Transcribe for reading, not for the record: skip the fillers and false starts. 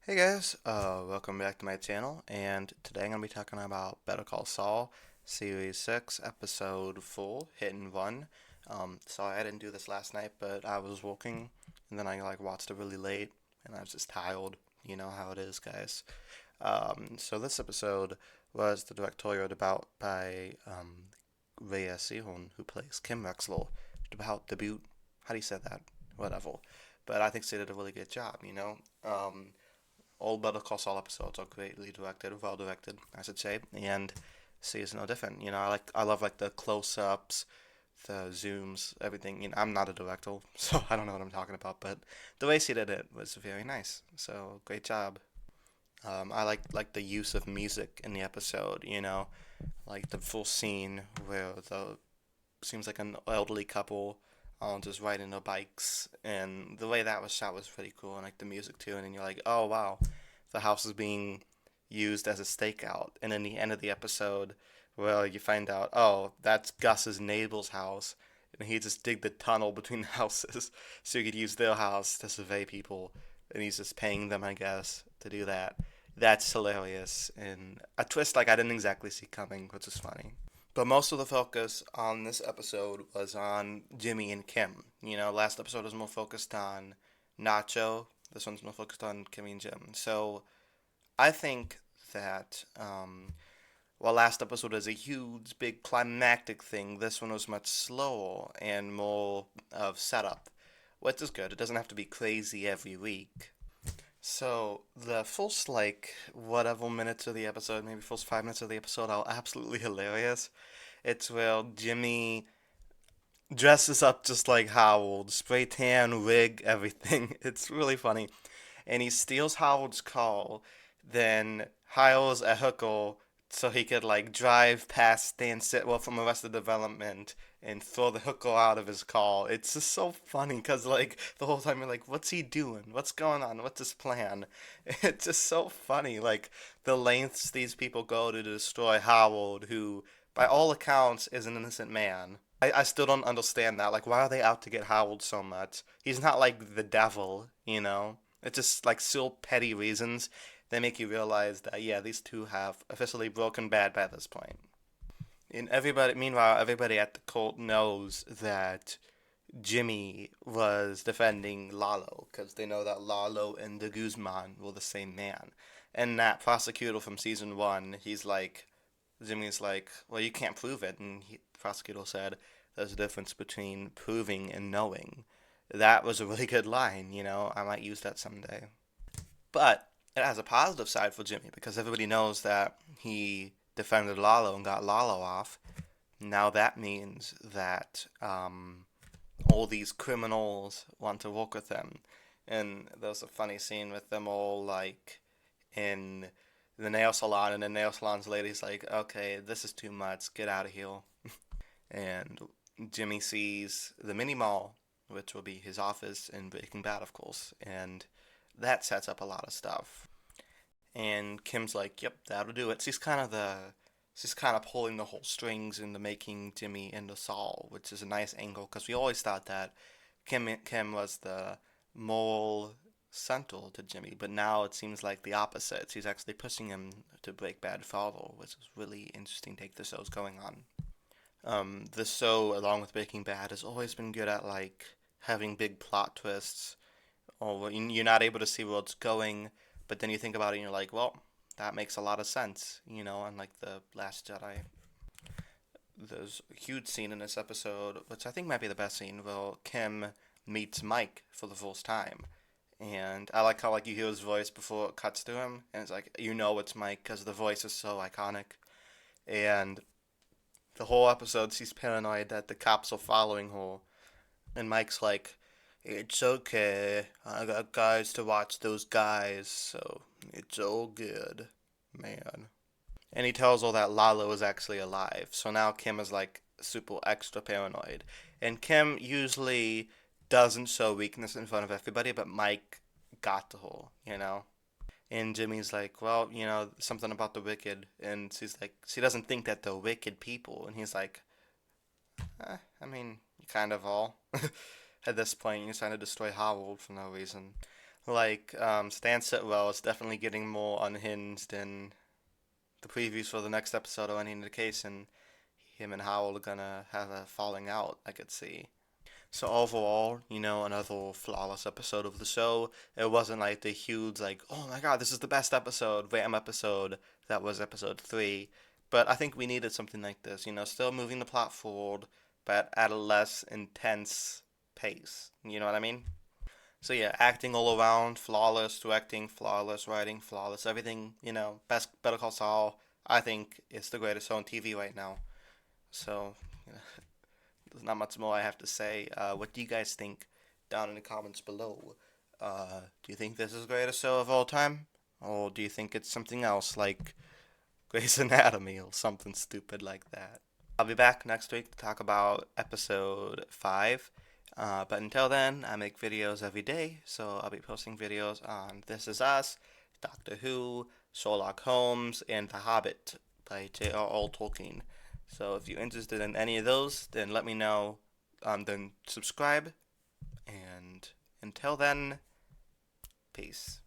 Hey guys, welcome back to my channel, and today I'm going to be talking about Better Call Saul, Series 6, Episode 4, Hit and Run. Sorry I didn't do this last night, but I was working, and then I watched it really late, and I was just tired. You know how it is, guys. So this episode was the directorial debut by Rhea Seehorn, who plays Kim Rexlow. Debut, how do you say that? Whatever. But I think she did a really good job, you know? All Better Call Saul episodes are greatly directed, well directed, I should say, and she is no different. I love the close-ups, the zooms, everything. I'm not a director, so I don't know what I'm talking about, but the way she did it was very nice. So great job. I like the use of music in the episode. Like the full scene where the seems like an elderly couple just riding their bikes, and the way that was shot was pretty cool, and like the music too. And then you're like, oh wow, the house is being used as a stakeout. And in the end of the episode, well, you find out, oh, that's Gus's neighbor's house, and he just digged the tunnel between the houses so he could use their house to survey people, and he's just paying them, I guess, to do that. That's hilarious, and a twist like I didn't exactly see coming, which is funny. But most of the focus on this episode was on Jimmy and Kim. Last episode was more focused on Nacho. This one's more focused on Kimmy and Jim. So I think that while last episode was a huge, big climactic thing, this one was much slower and more of setup, which is good. It doesn't have to be crazy every week. So the first whatever minutes of the episode, maybe first 5 minutes of the episode, are absolutely hilarious. It's where Jimmy dresses up just like Howard, spray tan, wig, everything. It's really funny. And he steals Howard's car, then hires a hooker so he could drive past Stan Sitwell from Arrested Development and throw the hooker out of his car. It's just so funny because the whole time you're like, what's he doing? What's going on? What's his plan? It's just so funny, like the lengths these people go to destroy Howard, who by all accounts is an innocent man. I still don't understand that. Like, why are they out to get Howard so much? He's not like the devil, you know? It's just like still petty reasons that make you realize that, yeah, these two have officially broken bad by this point. Meanwhile, everybody at the cult knows that Jimmy was defending Lalo because they know that Lalo and De Guzman were the same man. And that prosecutor from season one, Jimmy's like, well, you can't prove it. And the prosecutor said, there's a difference between proving and knowing. That was a really good line, I might use that someday. But it has a positive side for Jimmy because everybody knows that he defended Lalo and got Lalo off. Now that means that all these criminals want to work with him. And there's a funny scene with them all in the nail salon, and the nail salon's lady's like, okay, this is too much, get out of here. And Jimmy sees the mini mall, which will be his office in Breaking Bad, of course, and that sets up a lot of stuff. And Kim's like, yep, that'll do it. She's kind of pulling the whole strings into making Jimmy into Saul, which is a nice angle because we always thought that Kim was the mole central to Jimmy, but now it seems like the opposite. She's actually pushing him to break bad father, which is really interesting take the show's going on. This show, along with Breaking Bad, has always been good at having big plot twists, or you're not able to see where it's going, but then you think about it and you're like, well, that makes a lot of sense, unlike The Last Jedi. There's a huge scene in this episode, which I think might be the best scene, where Kim meets Mike for the first time. And I like how you hear his voice before it cuts to him, and it's like it's Mike because the voice is so iconic. And the whole episode, she's paranoid that the cops are following her, and Mike's like, "It's okay. I got guys to watch those guys, so it's all good, man." And he tells her that Lalo is actually alive. So now Kim is super extra paranoid. And Kim usually doesn't show weakness in front of everybody, but Mike got to her. And Jimmy's like, well, something about the wicked. And she's like, she doesn't think that they're wicked people. And he's like, I mean, you kind of all. At this point, you're trying to destroy Howard for no reason. Like, Stan Sitwell is definitely getting more unhinged in the previews for the next episode of any indication. Him and Howell are gonna have a falling out, I could see. So overall, another flawless episode of the show. It wasn't like the huge, like, oh my god, this is the best episode, wham episode that was episode 3. But I think we needed something like this, still moving the plot forward, but at a less intense pace. You know what I mean? So yeah, acting all around, flawless, directing, flawless, writing, flawless, everything, best Better Call Saul, I think it's the greatest show on TV right now. So, there's not much more I have to say. What do you guys think down in the comments below? Do you think this is the greatest show of all time? Or do you think it's something else like Grey's Anatomy or something stupid like that? I'll be back next week to talk about episode 5. But until then, I make videos every day, so I'll be posting videos on This Is Us, Doctor Who, Sherlock Holmes, and The Hobbit by J.R.R. Tolkien. So if you're interested in any of those, then let me know. Then subscribe, and until then, peace.